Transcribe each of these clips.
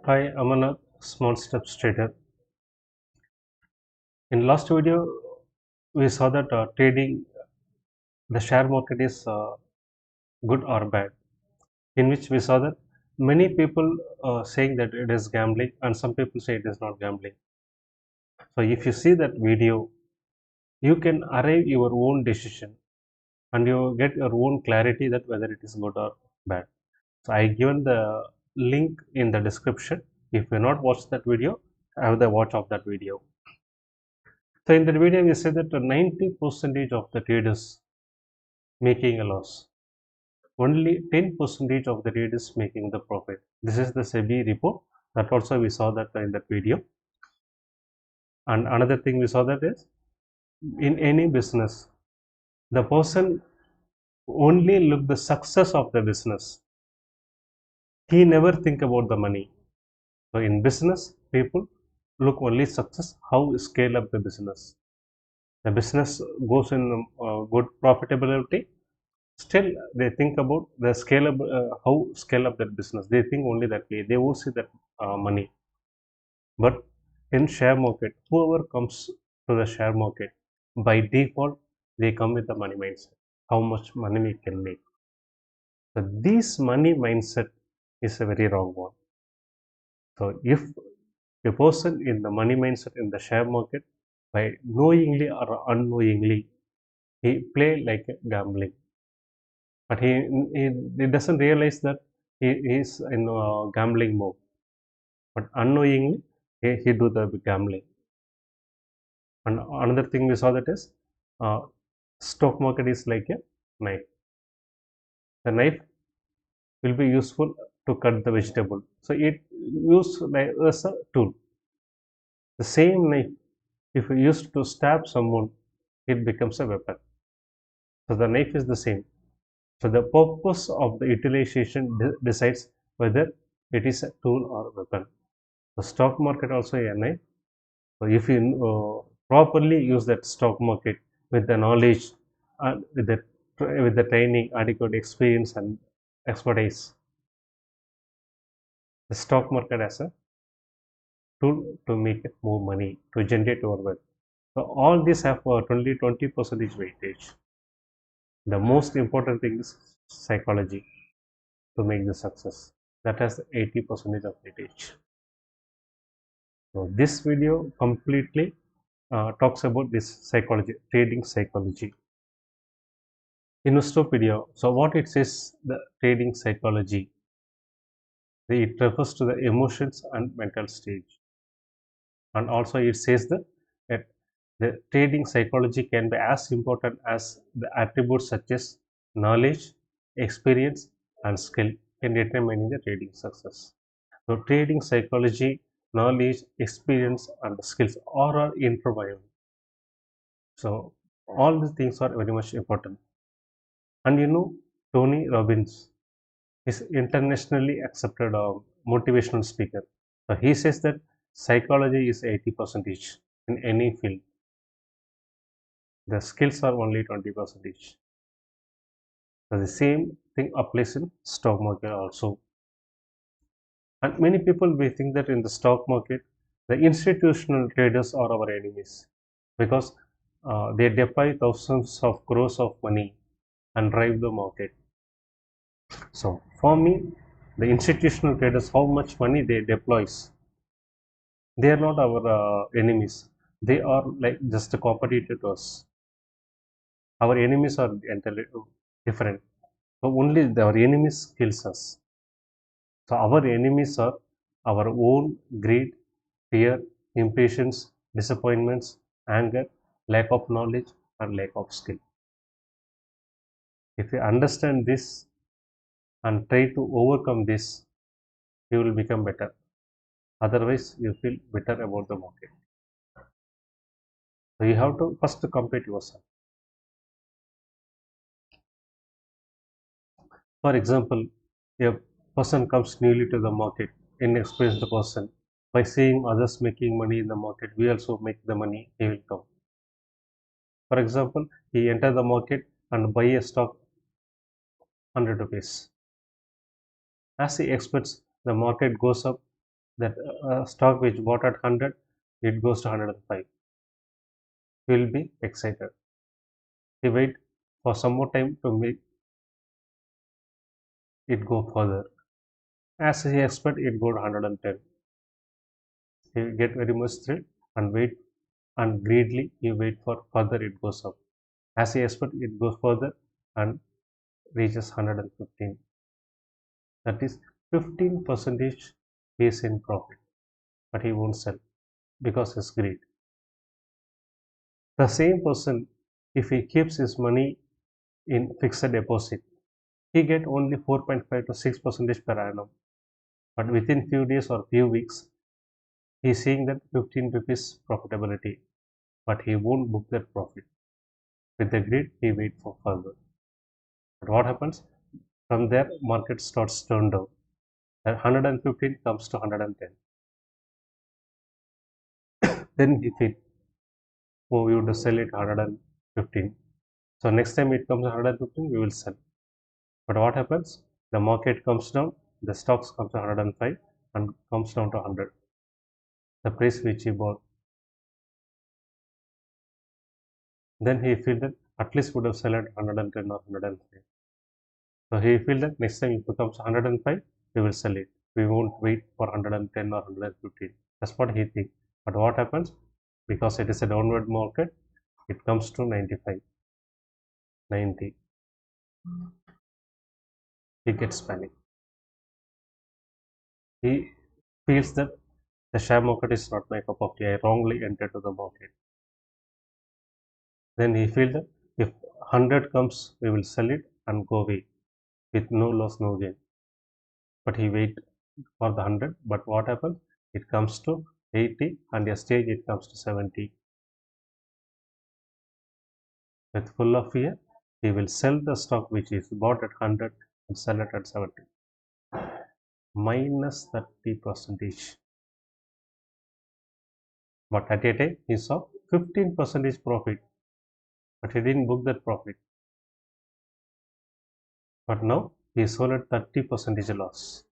Hi, I'm a small steps trader. In last video, we saw that trading, the share market is good or bad. In which we saw that many people saying that it is gambling, and some people say it is not gambling. So if you see that video, you can arrive your own decision, and you get your own clarity that whether it is good or bad. So I given the link in the description. If you not watched that video, have the watch of that video. So in that video, we said that 90% of the traders making a loss. Only 10% of the traders making the profit. This is the SEBI report. That also we saw that in that video. And another thing we saw that is in any business, the person only look the success of the business. He never think about the money. So in business, people look only success, how scale up the business. The business goes in good profitability. Still, they think about the scalable, how scale up their business. They think only that way. They won't see that money. But in share market, whoever comes to the share market, by default, they come with the money mindset. How much money we can make. So this money mindset is a very wrong one. So if a person in the money mindset in the share market, by knowingly or unknowingly, he play like a gambling, but he doesn't realize that he is in gambling mode. But unknowingly, he do the gambling. And another thing we saw that is uh, stock market is like a knife. The knife will be useful to cut the vegetable. So it used like as a tool. The same knife, if used to stab someone, it becomes a weapon. So the knife is the same. So the purpose of the utilization decides whether it is a tool or weapon. The stock market also a knife. So if you properly use that stock market with the knowledge and with the training, adequate experience and expertise, the stock market as a tool to make more money, to generate more wealth. So all these have only 20% weightage. The most important thing is psychology to make the success. That has 80% of weightage. So this video completely talks about this psychology, trading psychology. Investopedia. So what it says, the trading psychology, it refers to the emotions and mental stage. And also it says that the trading psychology can be as important as the attributes such as knowledge, experience, and skill in determining the trading success. So trading psychology, knowledge, experience, and skills all are intertwined. So all these things are very much important. And you know, Tony Robbins is internationally accepted motivational speaker. So he says that psychology is 80% in any field. The skills are only 20% each. So the same thing applies in stock market also. And many people may think that in the stock market, the institutional traders are our enemies because they deploy thousands of crores of money and drive the market. So for me, the institutional traders, how much money they deploys, they are not our enemies. They are like just a competitor to us. Our enemies are entirely different. So only our enemies kills us. So our enemies are our own greed, fear, impatience, disappointments, anger, lack of knowledge, and lack of skill. If you understand this and try to overcome this, you will become better. Otherwise, you feel better about the market. So you have to first compete yourself. For example, a person comes newly to the market, inexperienced person, by seeing others making money in the market, we also make the money, he will come. For example, he enter the market and buy a stock 100 rupees. As he expects, the market goes up that stock which bought at 100, it goes to 105. He will be excited. He wait for some more time to make it go further. As he expect it go to 110. He will get very much thrilled and wait, and greedily he wait for further it goes up. As he expect it goes further and reaches 115. That is 15 percentage he is in profit, but he won't sell because it's greed. The same person, if he keeps his money in fixed deposit, he get only 4.5 to 6 percentage per annum. But within few days or few weeks, he is seeing that 15 rupees profitability, but he won't book that profit. With the greed, he wait for further. But what happens? From there, market starts turn down. That 115 comes to 110. Then he feel, oh, we would sell it 115. So next time it comes to 115, we will sell. But what happens? The market comes down, the stocks comes to 105 and comes down to 100. The price which he bought. Then he feel that at least would have sold at 110 or 105. So he feel that next time if it comes to 105, we will sell it. We won't wait for 110 or 115. That's what he thinks. But what happens? Because it is a downward market, it comes to 95, 90. He gets panic. He feels that the share market is not my cup of tea. I wrongly entered to the market. Then he feels that if 100 comes, we will sell it and go away with no loss, no gain. But he wait for the 100. But what happens? It comes to 80 and a stage it comes to 70. With full of fear, he will sell the stock which is bought at 100 and sell it at 70. Minus 30 percentage. But at a time, he saw 15 percentage profit. But he didn't book that profit. But now he sold at 30 percentage loss.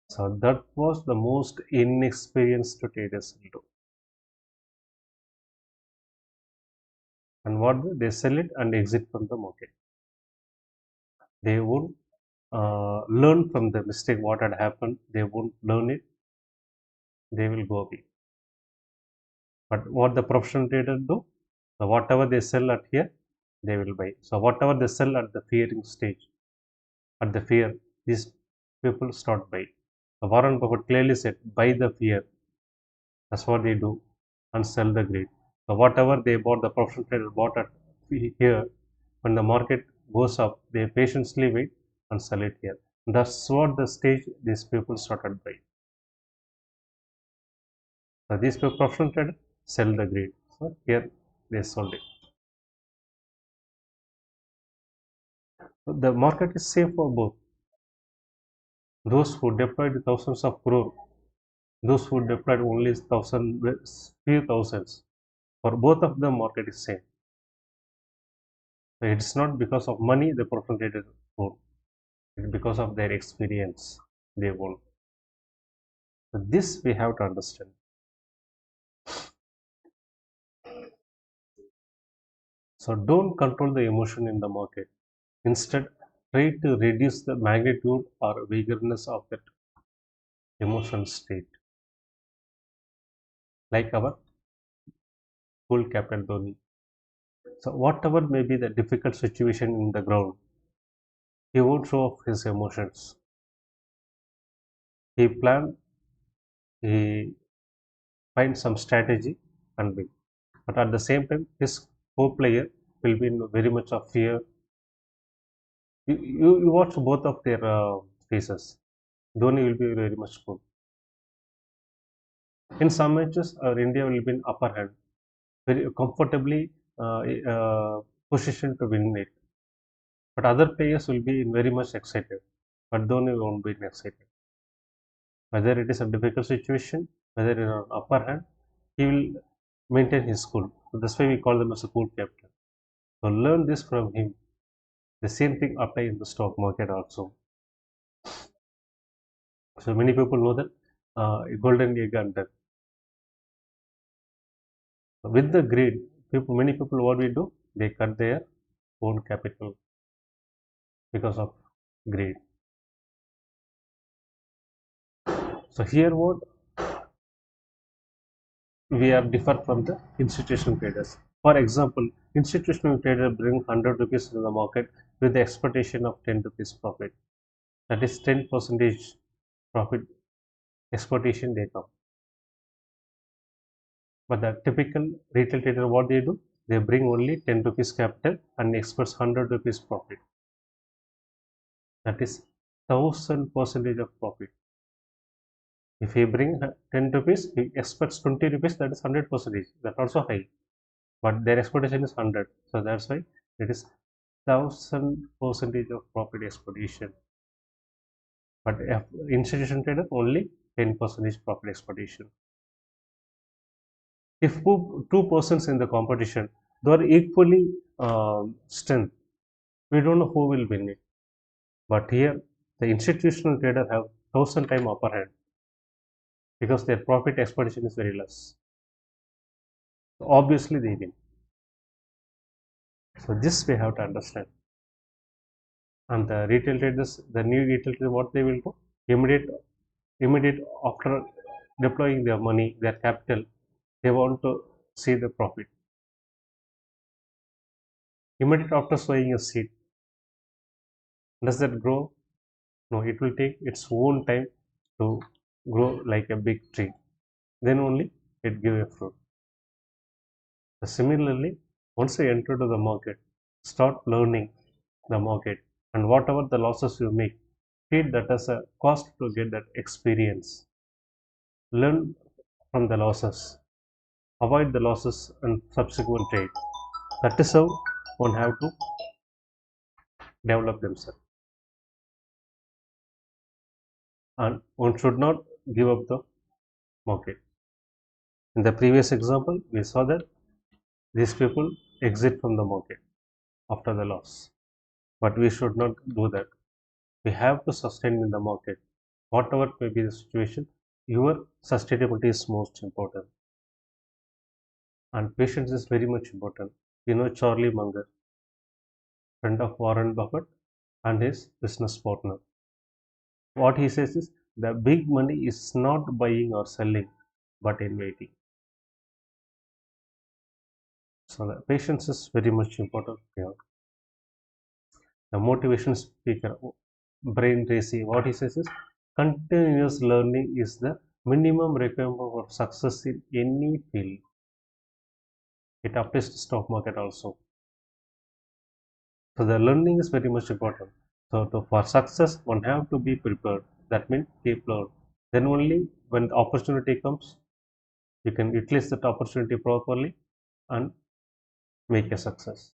So that was the most inexperienced traders will do. And what they sell it and exit from the market. They won't learn from the mistake what had happened. They won't learn it. They will go away. But what the professional traders do, so whatever they sell at here, they will buy. So whatever they sell at the fearing stage, at the fear, these people start buying. So Warren Buffett clearly said, buy the fear. That's what they do and sell the greed. So whatever they bought, the professional trader bought at here, when the market goes up, they patiently wait and sell it here. That's what the stage these people started buying. So these people, professional traders, sell the greed. So here they sold it. So the market is safe for both. Those who deployed thousands of crore, those who deployed only few thousands. For both of them, market is safe. So it's not because of money the professional traders won. It's because of their experience they won. So this we have to understand. So don't control the emotion in the market. Instead, try to reduce the magnitude or vigorousness of that emotion state. Like our cool Captain Dhoni. So whatever may be the difficult situation in the ground, he won't show off his emotions. He plan, he find some strategy and win. But at the same time, his co-player will be in very much of fear. You watch both of their faces. Dhoni will be very much cool. In some matches, India will be in upper hand, very comfortably positioned to win it. But other players will be very much excited. But Dhoni won't be excited. Whether it is a difficult situation, whether in an upper hand, he will maintain his cool. So that's why we call them as a cool captain. So learn this from him. The same thing apply in the stock market also. So many people know that golden egg and duck. With the greed, many people, what we do, they cut their own capital because of greed. So here, what we are differ from the institutional traders. For example, institutional trader bring 100 rupees to the market with the expectation of 10 rupees profit. That is 10 percentage profit expectation they come. But the typical retail trader, what they do, they bring only 10 rupees capital and expects 100 rupees profit. That is 1000% of profit. If he bring 10 rupees, he expects 20 rupees, that is 100%. That's also high. But their expectation is 100. So that's why it is 1000% of profit expectation. But if institution trader, only 10% profit expectation. If two persons in the competition, they are equally strength, we don't know who will win it. But here, the institutional trader have 1000 times upper hand because their profit expectation is very less. So obviously, they win. So this we have to understand. And the retail traders, the new retail traders, what they will do? Immediate after deploying their money, their capital, they want to see the profit. Immediate after sowing a seed, does that grow? No, it will take its own time to grow like a big tree. Then only it give a fruit. So similarly, once you enter to the market, start learning the market, and whatever the losses you make, treat that as a cost to get that experience. Learn from the losses, avoid the losses and subsequent trade. That is how one have to develop themselves, and one should not give up the market. In the previous example, we saw that these people exit from the market after the loss, but we should not do that. We have to sustain in the market. Whatever may be the situation, your sustainability is most important, and patience is very much important. You know Charlie Munger, friend of Warren Buffett and his business partner. What he says is the big money is not buying or selling, but in waiting. So the patience is very much important here. The motivation speaker, Brain Tracy, what he says is continuous learning is the minimum requirement for success in any field. It applies to stock market also. So the learning is very much important. So for success, one have to be prepared. That means keep learn. Then only when the opportunity comes, you can utilize that opportunity properly and make a success.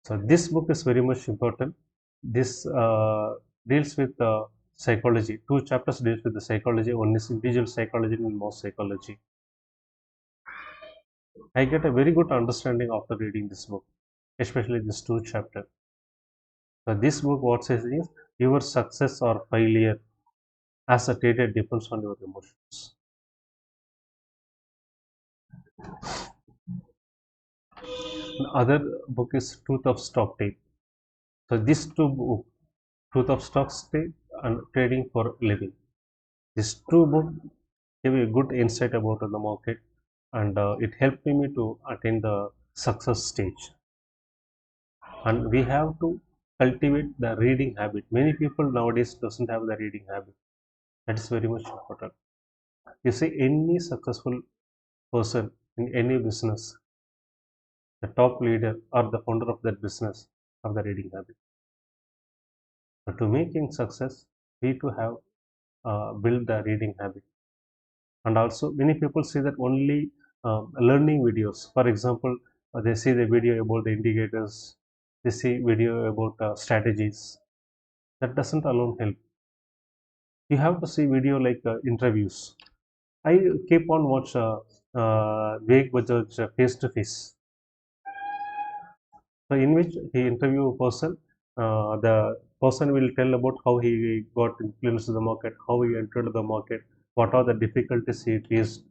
So this book is very much important. This deals with psychology. Two chapters deals with the psychology. One is individual psychology and mass psychology. I get a very good understanding after reading this book, especially this two chapter. So this book what says is your success or failure as a trader depends on your emotions. The other book is Truth of Stock Tape. So these two books, Truth of Stock Tape and Trading for Living. These two books give a good insight about the market, and it helped me to attain the success stage. And we have to cultivate the reading habit. Many people nowadays doesn't have the reading habit. That is very much important. You see, any successful person in any business, the top leader or the founder of that business have the reading habit. But to making success, we to have build the reading habit. And also, many people see that only learning videos. For example, they see the video about the indicators, they see video about strategies. That doesn't alone help. You have to see video like interviews. I keep on watch Vivek Bajaj face to face. So in which he interview a person, the person will tell about how he got influenced the market, how he entered the market, what are the difficulties he faced,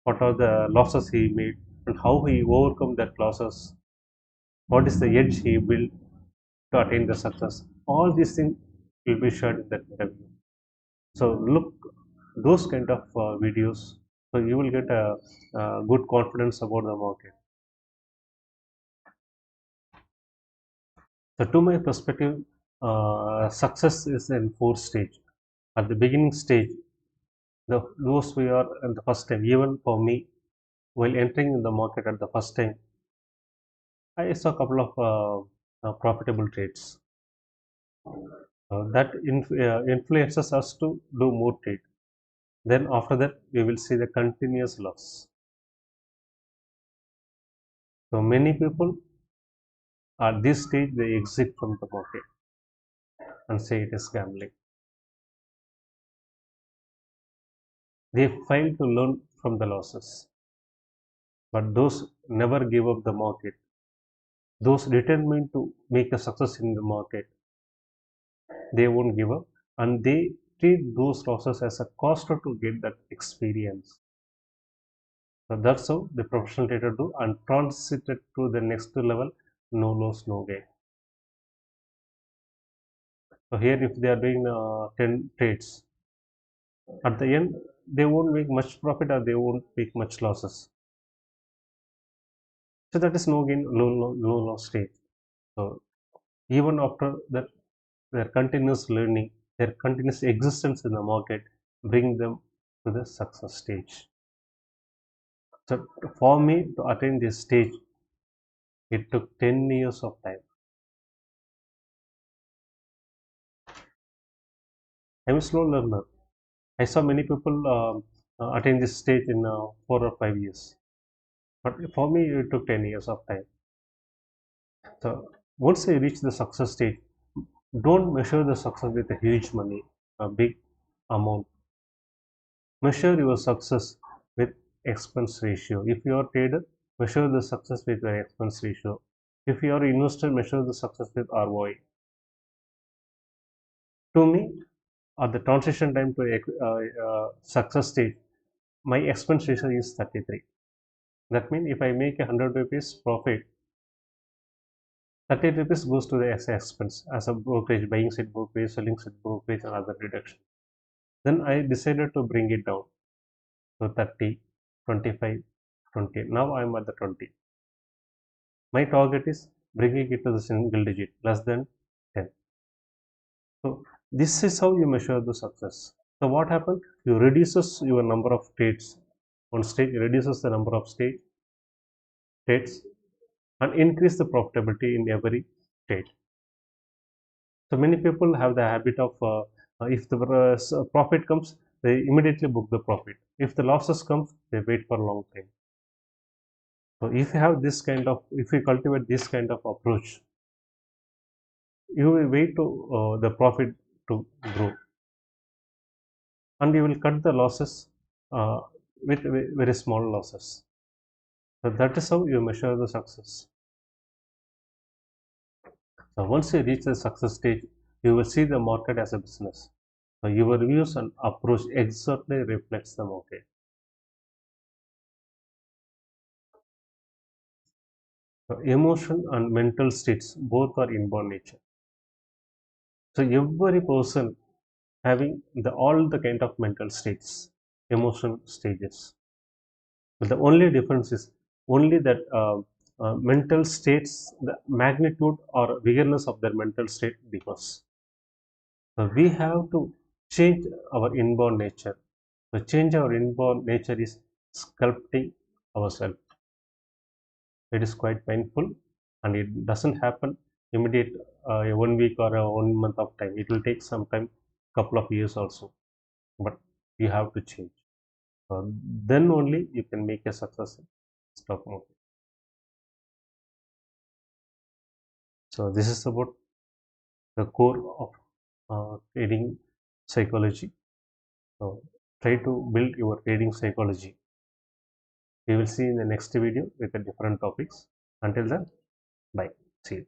what are the losses he made, and how he overcome that losses, what is the edge he built to attain the success. All these things will be shared in that interview. So look those kind of videos, so you will get a good confidence about the market. So to my perspective, success is in four stage. At the beginning stage, those we are at the first time, even for me, while entering in the market at the first time, I saw a couple of profitable trades. That influences us to do more trade. Then after that, we will see the continuous loss. So many people at this stage they exit from the market and say it is gambling. They fail to learn from the losses. But those never give up the market, those determined to make a success in the market, they won't give up, and they treat those losses as a cost to get that experience. So that's how the professional trader do and transit it to the next level, no loss, no gain. So here if they are doing 10 trades, at the end they won't make much profit or they won't make much losses. So that is no gain, no loss stage. So even after that, their continuous learning, their continuous existence in the market bring them to the success stage. So for me to attain this stage, it took 10 years of time. I'm a slow learner. I saw many people attain this stage in 4 or 5 years. But for me, it took 10 years of time. So once I reach the success stage, don't measure the success with a huge money, a big amount. Measure your success with expense ratio. If you are trader, measure the success with your expense ratio. If you are investor, measure the success with ROI. To me, at the transition time to success stage, my expense ratio is 33. That means if I make 100 rupees profit, 30 rupees goes to the expense as a brokerage, buying set brokerage, selling set brokerage, and other deduction. Then I decided to bring it down to 30, 25, 20. Now I am at the 20. My target is bringing it to the single digit, less than 10. So this is how you measure the success. So what happened? You reduces your number of trades. On stage reduces the number of trades and increase the profitability in every trade. So many people have the habit of if the profit comes, they immediately book the profit. If the losses comes, they wait for a long time. So if you have this kind of, if you cultivate this kind of approach, you will wait to the profit to grow, and you will cut the losses uh, with very small losses. So that is how you measure the success. So once you reach the success stage, you will see the market as a business. So your views and approach exactly reflects the market. So emotion and mental states both are inborn nature. So every person having the all the kind of mental states, emotion stages. But the only difference is only that mental states, the magnitude or vigorness of their mental state differs. So we have to change our inborn nature. To change our inborn nature is sculpting ourselves. It is quite painful and it doesn't happen immediate 1 week or 1 month of time. It will take some time, couple of years also. But you have to change. Then only you can make a success in stock market. So this is about the core of trading psychology. So try to build your trading psychology. We will see in the next video with the different topics. Until then, bye. See you.